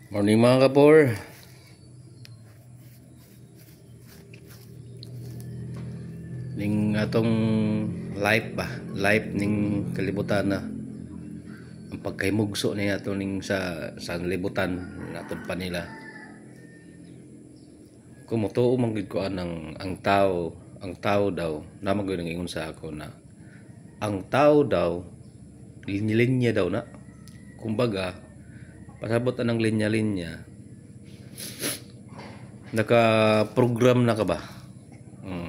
Morning mga kapor. Ning atong live ba? Live ning kalibutan na. Ang pagkaymugso niya ato ning sa libutan natod pa nila. Kumutuo man gid ko ang tao daw namang gyud ingon sa ako na ang tao daw linya daw na. Kumbaga pasabot anang linya-linya. Naka-program na ka ba?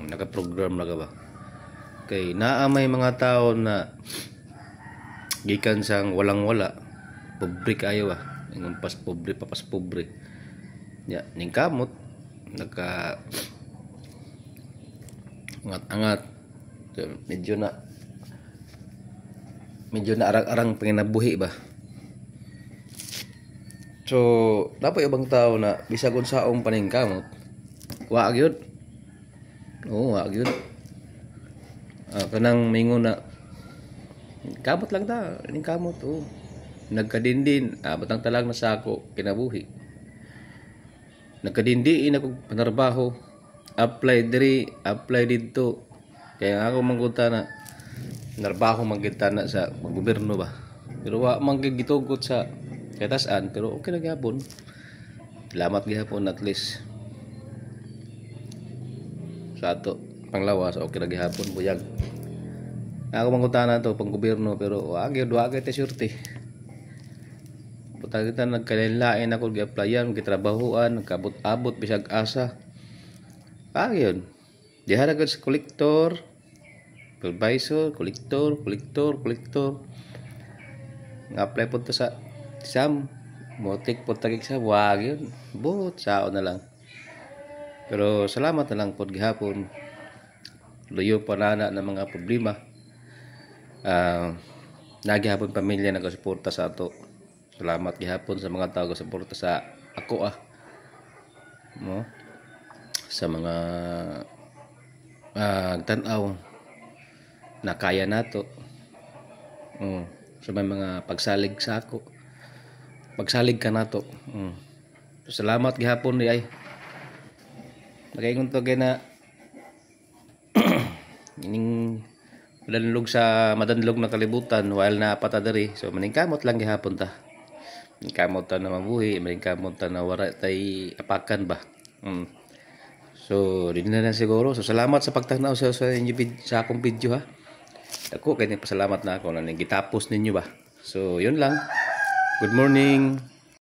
Naka-program na ka ba? Kay naa may mga tao na gikan sang walang-wala, pobre kayo ingon pas pobre. Ya, ning kamot naka angat-angat. So, medyo na arang-arang panginabuhi ba? So, dapat ibang tao na bisag unsaong paningkamot, wa gyud. Oo, wa gyud. Kanang mingon na kamot lang ta, ning kamot oh. Nagkadindin, batang talang na sako kinabuhi. Nagkadindiin ako panarbaho, apply diri, apply didto. Kaya ako mangguta na narbaho manggita na sa gobyerno ba. Pero wa man gitugot sa katasan, pero okay na gyapon. Salamat gyapon at least. Sa ato panglawas okay na gyapon buyag. Ako mangutana to pang gobyerno pero wa gyud te surti. Buta kita nagkalain ako gi-applyan, gitrabahuan, nagkabot-abot bisag asa. Gyud. Dihara gud sa kolektor, supervisor, kolektor. Nga-apply po to sa exam. Motik po tag exam, wag yun. But, sao na lang. Pero salamat na lang po gihapon. Luyo pa na ng mga problema. Nagihapon pamilya nagasuporta sa ato. Salamat gihapon sa mga tao suporta sa ako no? Sa mga tanaw na kaya nato. Sa mga pagsalig sa ako. Pagsalig ka nato. Salamat gihapon di ay. Nakaingon to kay na ining madanlog na kalibutan while naapata diri. So maningkamot lang gihapon ta. Maningkamot ta na mabuhi, maningkamot ta na wala tay apakan ba. So din na siguro. So salamat sa pagtanaw sa akong video ha. Ako kay pasalamat na ako na gitapos ninyo ba. So yun lang. Good morning.